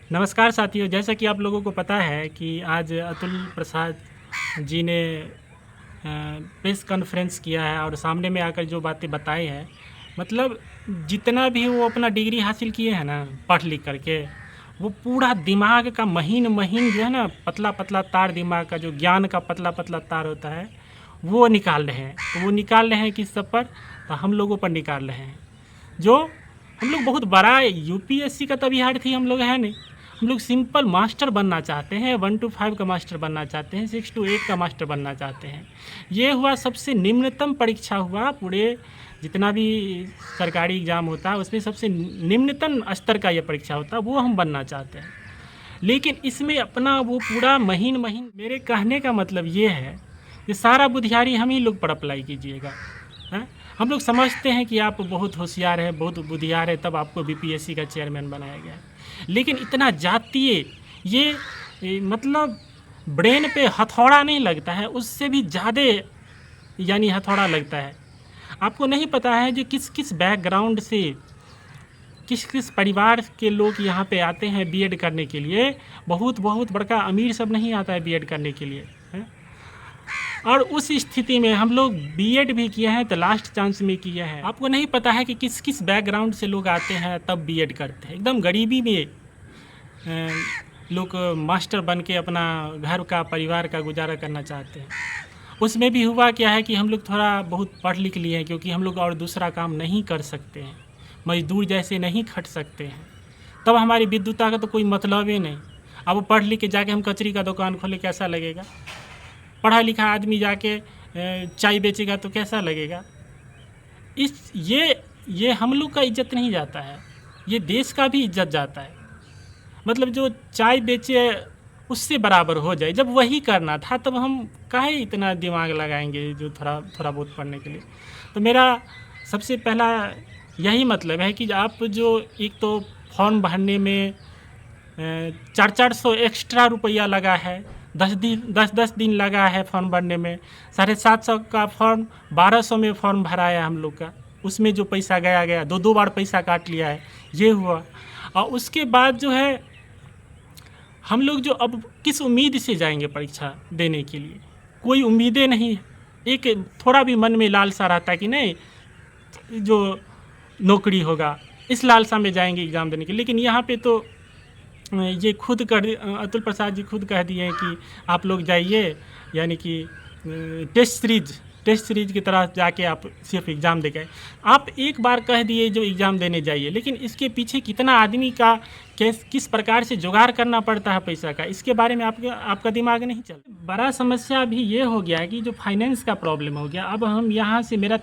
नमस्कार साथियों, जैसा कि आप लोगों को पता है कि आज अतुल प्रसाद जी ने प्रेस कॉन्फ्रेंस किया है और सामने में आकर जो बातें बताई हैं, मतलब जितना भी वो अपना डिग्री हासिल किए हैं ना पढ़ लिख करके, वो पूरा दिमाग का महीन महीन जो है ना, पतला पतला तार, दिमाग का जो ज्ञान का पतला पतला तार होता है, वो निकाल रहे हैं। तो वो निकाल रहे हैं किस सब पर? तो हम लोगों पर निकाल रहे हैं। जो हम लोग बहुत बड़ा यूपीएससी का तो अभ्यर्थी हम लोग है नहीं। हम लोग सिंपल मास्टर बनना चाहते हैं, 1 to 5 का मास्टर बनना चाहते हैं, 6 to 8 का मास्टर बनना चाहते हैं। ये हुआ सबसे निम्नतम परीक्षा हुआ पूरे जितना भी सरकारी एग्ज़ाम होता है उसमें सबसे निम्नतम स्तर का ये परीक्षा होता है, वो हम बनना चाहते हैं। लेकिन इसमें अपना वो पूरा महीन महीन, मेरे कहने का मतलब ये है कि सारा बुधियारी हम ही लोग पर अप्लाई कीजिएगा। हैं? हम लोग समझते हैं कि आप बहुत होशियार हैं, बहुत बुद्धियार है, तब आपको बीपीएससी का चेयरमैन बनाया गया। लेकिन इतना जातीय मतलब ब्रेन पे हथौड़ा नहीं लगता है, उससे भी ज़्यादा यानी हथौड़ा लगता है। आपको नहीं पता है जो किस किस बैकग्राउंड से, किस किस परिवार के लोग यहाँ पे आते हैं बीएड करने के लिए। बहुत बहुत बड़का अमीर सब नहीं आता है बीएड करने के लिए, है? और उस स्थिति में हम लोग बीएड भी किए हैं तो लास्ट चांस में किए हैं। आपको नहीं पता है कि किस किस बैकग्राउंड से लोग आते हैं तब बीएड करते हैं। एकदम गरीबी में लोग मास्टर बन के अपना घर का, परिवार का गुजारा करना चाहते हैं। उसमें भी हुआ क्या है कि हम लोग थोड़ा बहुत पढ़ लिख लिए हैं, क्योंकि हम लोग और दूसरा काम नहीं कर सकते हैं, मजदूर जैसे नहीं खट सकते हैं। तब हमारी विद्युता का तो कोई मतलब ही नहीं। अब पढ़ लिख के जाके हम कचरी का दुकान खोले, कैसा लगेगा? पढ़ा लिखा आदमी जाके चाय बेचेगा तो कैसा लगेगा? ये हम लोग का इज्जत नहीं जाता है, ये देश का भी इज्जत जाता है। मतलब जो चाय बेचे उससे बराबर हो जाए, जब वही करना था तब हम काहे इतना दिमाग लगाएंगे जो थोड़ा थोड़ा बहुत पढ़ने के लिए। तो मेरा सबसे पहला यही मतलब है कि आप जो एक तो फॉर्म भरने में 400 एक्स्ट्रा रुपया लगा है, 10 दिन लगा है फॉर्म भरने में, 750 का फॉर्म 1200 में फॉर्म भरा है हम लोग का, उसमें जो पैसा गया 2 बार पैसा काट लिया है, ये हुआ। और उसके बाद जो है हम लोग जो अब किस उम्मीद से जाएंगे परीक्षा देने के लिए? कोई उम्मीदें नहीं है। एक थोड़ा भी मन में लालसा रहता है कि नहीं जो नौकरी होगा, इस लालसा में जाएंगे एग्ज़ाम देने के। लेकिन यहाँ पे तो ये खुद कर अतुल प्रसाद जी खुद कह दिए हैं कि आप लोग जाइए, यानी कि टेस्ट सीरीज की तरह जाके आप सिर्फ एग्ज़ाम दे गए। आप एक बार कह दिए जो एग्ज़ाम देने जाइए, लेकिन इसके पीछे कितना आदमी का किस प्रकार से जुगाड़ करना पड़ता है पैसा का, इसके बारे में आपका दिमाग नहीं चल। बड़ा समस्या अभी ये हो गया है कि जो फाइनेंस का प्रॉब्लम हो गया। अब हम यहाँ से, मेरा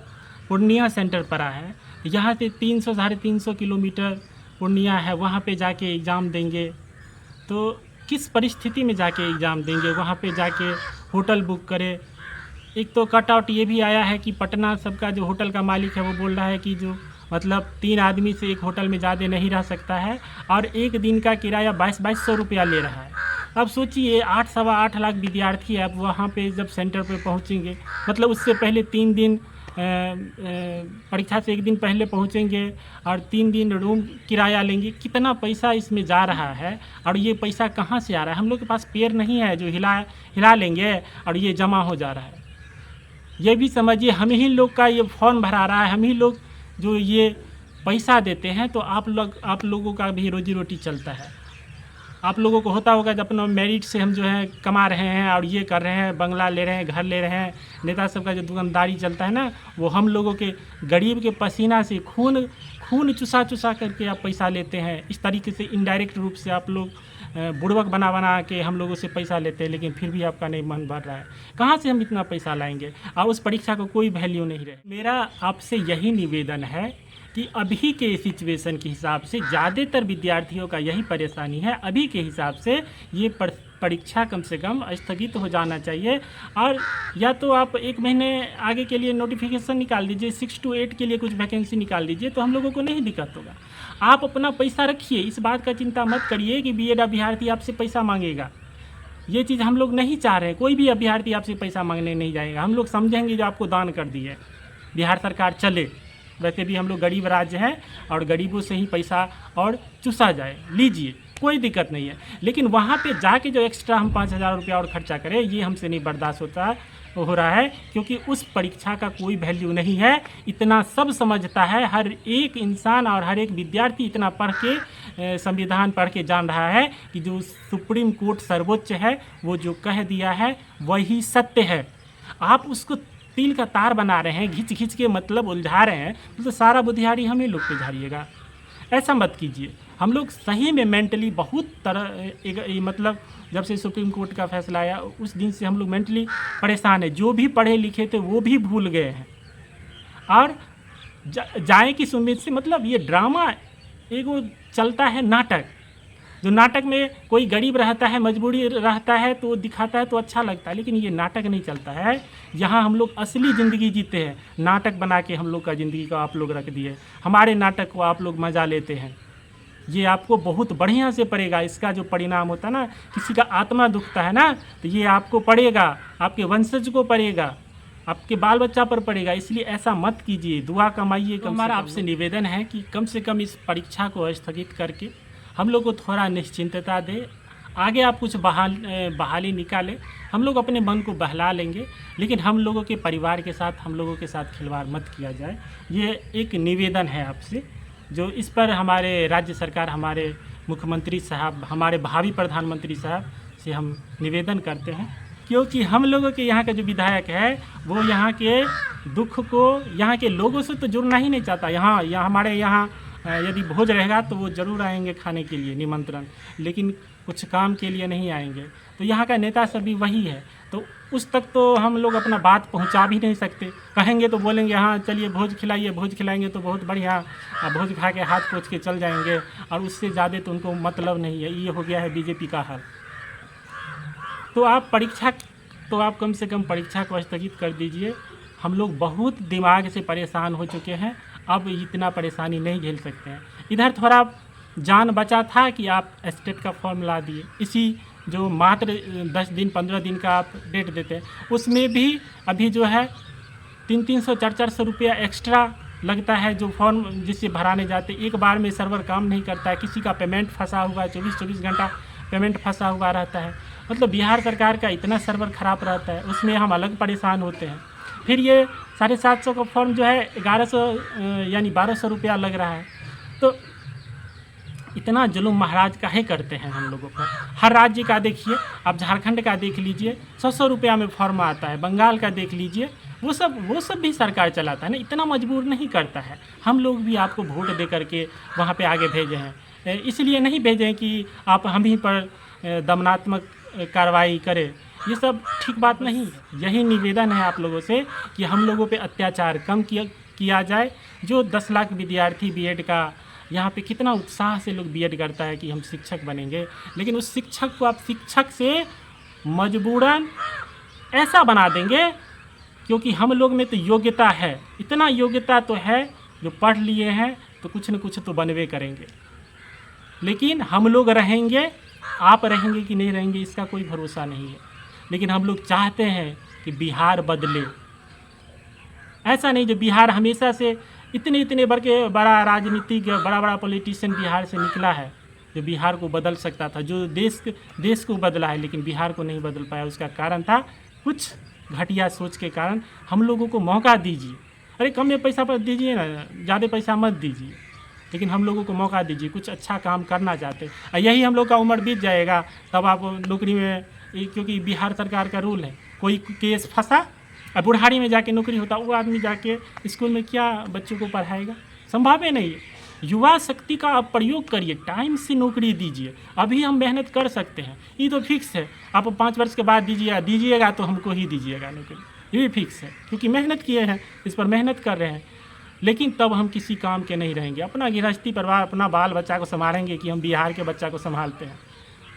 पूर्णिया सेंटर पड़ा है, यहाँ से 300 साढ़े 300 किलोमीटर पूर्णिया है, वहाँ पे जाके एग्ज़ाम देंगे तो किस परिस्थिति में जाके एग्ज़ाम देंगे? वहाँ पे जाके होटल बुक करें। एक तो कट आउट ये भी आया है कि पटना सबका जो होटल का मालिक है वो बोल रहा है कि जो मतलब 3 आदमी से एक होटल में ज़्यादा नहीं रह सकता है, और एक दिन का किराया 2200 रुपया ले रहा है। अब सोचिए 8 लाख विद्यार्थी है, अब वहाँ पे जब सेंटर पे पहुँचेंगे, मतलब उससे पहले 3 दिन परीक्षा से 1 दिन पहले पहुँचेंगे और 3 दिन रूम किराया लेंगे। कितना पैसा इसमें जा रहा है, और ये पैसा कहाँ से आ रहा है? हम लोग के पास पैर नहीं है जो हिला लेंगे और ये जमा हो जा रहा है। ये भी समझिए हम ही लोग का ये फॉर्म भरा रहा है, हम ही लोग जो ये पैसा देते हैं, तो आप लोगों का भी रोजी रोटी चलता है। आप लोगों को होता होगा जब अपना मेरिट से हम जो है कमा रहे हैं और ये कर रहे हैं, बंगला ले रहे हैं, घर ले रहे हैं। नेता सबका जो दुकानदारी चलता है ना, वो हम लोगों के गरीब के पसीना से खून चुसा करके आप पैसा लेते हैं। इस तरीके से इनडायरेक्ट रूप से आप लोग बुड़बक बना के हम लोगों से पैसा लेते हैं, लेकिन फिर भी आपका नहीं मन भर रहा है। कहाँ से हम इतना पैसा लाएंगे? और उस परीक्षा को कोई वैल्यू नहीं रहे। मेरा आपसे यही निवेदन है कि अभी के सिचुएशन के हिसाब से ज़्यादातर विद्यार्थियों का यही परेशानी है। अभी के हिसाब से ये परीक्षा कम से कम स्थगित हो जाना चाहिए, और या तो आप 1 महीने आगे के लिए नोटिफिकेशन निकाल दीजिए, 6 to 8 के लिए कुछ वैकेंसी निकाल दीजिए, तो हम लोगों को नहीं दिक्कत होगा। आप अपना पैसा रखिए, इस बात का चिंता मत करिए कि बीएड अभ्यर्थी आपसे पैसा मांगेगा। ये चीज़ हम लोग नहीं चाह रहे हैं। कोई भी अभ्यर्थी आपसे पैसा मांगने नहीं जाएगा। हम लोग समझेंगे जो आपको दान कर दिए, बिहार सरकार चले। वैसे भी हम लोग गरीब राज्य हैं और गरीबों से ही पैसा और चूसा जाए, लीजिए। कोई दिक्कत नहीं है। लेकिन वहाँ पे जाके जो एक्स्ट्रा हम 5,000 रुपया और खर्चा करें, ये हमसे नहीं बर्दाश्त हो रहा है, क्योंकि उस परीक्षा का कोई वैल्यू नहीं है। इतना सब समझता है हर एक इंसान और हर एक विद्यार्थी, इतना पढ़ के संविधान पढ़ के जान रहा है कि जो सुप्रीम कोर्ट सर्वोच्च है वो जो कह दिया है वही सत्य है। आप उसको तिल का तार बना रहे हैं, घिंच घिंच के मतलब उलझा रहे हैं, तो सारा बुद्धियारी हम ही लोग पे झाड़िएगा। ऐसा मत कीजिए। हम लोग सही में मेंटली बहुत मतलब जब से सुप्रीम कोर्ट का फैसला आया उस दिन से हम लोग मेंटली परेशान है। जो भी पढ़े लिखे थे वो भी भूल गए हैं और जाए किस उम्मीद से, मतलब ये ड्रामा एक वो चलता है नाटक, जो नाटक में कोई गरीब रहता है, मजबूरी रहता है तो दिखाता है तो अच्छा लगता है, लेकिन ये नाटक नहीं चलता है। यहाँ हम लोग असली ज़िंदगी जीते हैं, नाटक बना के हम लोग का ज़िंदगी को आप लोग रख दिए। हमारे नाटक को आप लोग मज़ा लेते हैं, ये आपको बहुत बढ़िया से पड़ेगा। इसका जो परिणाम होता है ना, किसी का आत्मा दुखता है ना, तो ये आपको पड़ेगा, आपके वंशज को पड़ेगा, आपके बाल बच्चा पर पड़ेगा। इसलिए ऐसा मत कीजिए, दुआ कमाइए। तो हमारा आपसे निवेदन है कि कम से कम इस परीक्षा को स्थगित करके हम लोग को थोड़ा निश्चिंतता दे। आगे आप कुछ बहाली निकालें, हम लोग अपने मन को बहला लेंगे, लेकिन हम लोगों के परिवार के साथ, हम लोगों के साथ खिलवाड़ मत किया जाए। ये एक निवेदन है आपसे, जो इस पर हमारे राज्य सरकार, हमारे मुख्यमंत्री साहब, हमारे भावी प्रधानमंत्री साहब से हम निवेदन करते हैं, क्योंकि हम लोगों के यहाँ का जो विधायक है वो यहाँ के दुख को, यहाँ के लोगों से तो जुड़ना ही नहीं चाहता। यहाँ हमारे यहाँ यदि भोज रहेगा तो वो ज़रूर आएंगे खाने के लिए, निमंत्रण, लेकिन कुछ काम के लिए नहीं आएंगे। तो यहाँ का नेता सब भी वही है, तो उस तक तो हम लोग अपना बात पहुँचा भी नहीं सकते। कहेंगे तो बोलेंगे हाँ चलिए भोज खिलाइए, भोज खिलाएंगे तो बहुत बढ़िया, भोज खा के हाथ पोंछ के चल जाएंगे, और उससे ज़्यादा तो उनको मतलब नहीं है। ये हो गया है बीजेपी का हाल। तो आप कम से कम परीक्षा को स्थगित कर दीजिए। हम लोग बहुत दिमाग से परेशान हो चुके हैं, अब इतना परेशानी नहीं झेल सकते हैं। इधर थोड़ा जान बचा था कि आप स्टेट का फॉर्म ला दिए, इसी जो मात्र 10 दिन 15 दिन का आप डेट देते हैं, उसमें भी अभी जो है 300 400 रुपया एक्स्ट्रा लगता है। जो फॉर्म जिससे भराने जाते, एक बार में सर्वर काम नहीं करता है, किसी का पेमेंट फंसा हुआ है, 24 घंटा पेमेंट फंसा हुआ रहता है। मतलब बिहार सरकार का इतना सर्वर ख़राब रहता है, उसमें हम अलग परेशान होते हैं। फिर ये 750 का फॉर्म जो है 1100 यानी 1200 रुपया लग रहा है। तो इतना जुल्म महाराज काहे करते हैं हम लोगों पर। हर राज्य का देखिए, आप झारखंड का देख लीजिए, 100 रुपया में फॉर्म आता है। बंगाल का देख लीजिए, वो सब भी सरकार चलाता है ना, इतना मजबूर नहीं करता है। हम लोग भी आपको वोट दे करके वहाँ पे आगे भेजे हैं, इसलिए नहीं भेजे हैं कि आप हम ही पर दमनात्मक कार्रवाई करें। ये सब ठीक बात नहीं है। यही निवेदन है आप लोगों से कि हम लोगों पे अत्याचार कम किया जाए। जो 10 लाख विद्यार्थी बीएड का, यहाँ पे कितना उत्साह से लोग बीएड करता है कि हम शिक्षक बनेंगे, लेकिन उस शिक्षक को आप शिक्षक से मजबूरन ऐसा बना देंगे, क्योंकि हम लोग में तो योग्यता है, इतना योग्यता तो है, जो पढ़ लिए हैं तो कुछ न कुछ तो बनवे करेंगे। लेकिन हम लोग रहेंगे, आप रहेंगे कि नहीं रहेंगे इसका कोई भरोसा नहीं है। लेकिन हम लोग चाहते हैं कि बिहार बदले। ऐसा नहीं जो बिहार हमेशा से इतने बड़ा राजनीतिक, बड़ा पॉलिटिशियन बिहार से निकला है, जो बिहार को बदल सकता था, जो देश को बदला है, लेकिन बिहार को नहीं बदल पाया। उसका कारण था कुछ घटिया सोच के कारण। हम लोगों को मौका दीजिए। अरे कम में पैसा पर दीजिए ना, ज़्यादा पैसा मत दीजिए, लेकिन हम लोगों को मौका दीजिए। कुछ अच्छा काम करना चाहते हैं, यही हम लोग का उम्र बीत जाएगा तब आप नौकरी में, क्योंकि बिहार सरकार का रूल है, कोई केस फंसा और बुढ़ारी में जाके नौकरी होता, वो आदमी जाके स्कूल में क्या बच्चों को पढ़ाएगा? संभव नहीं है। युवा शक्ति का आप प्रयोग करिए, टाइम से नौकरी दीजिए। अभी हम मेहनत कर सकते हैं, ये तो फिक्स है। आप 5 वर्ष के बाद दीजिएगा तो हमको ही दीजिएगा नौकरी, ये भी फिक्स है, क्योंकि मेहनत किए हैं, इस पर मेहनत कर रहे हैं। लेकिन तब हम किसी काम के नहीं रहेंगे, अपना गृहस्थी परिवार, अपना बाल बच्चा को संभालेंगे कि हम बिहार के बच्चा को संभालते हैं।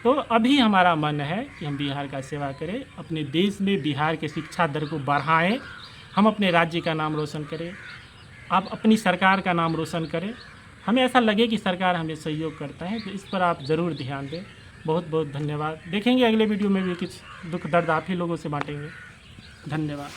तो अभी हमारा मन है कि हम बिहार का सेवा करें, अपने देश में बिहार के शिक्षा दर को बढ़ाएं, हम अपने राज्य का नाम रोशन करें, आप अपनी सरकार का नाम रोशन करें। हमें ऐसा लगे कि सरकार हमें सहयोग करता है, तो इस पर आप ज़रूर ध्यान दें। बहुत बहुत धन्यवाद। देखेंगे अगले वीडियो में भी कुछ दुख दर्द आप ही लोगों से बांटेंगे। धन्यवाद।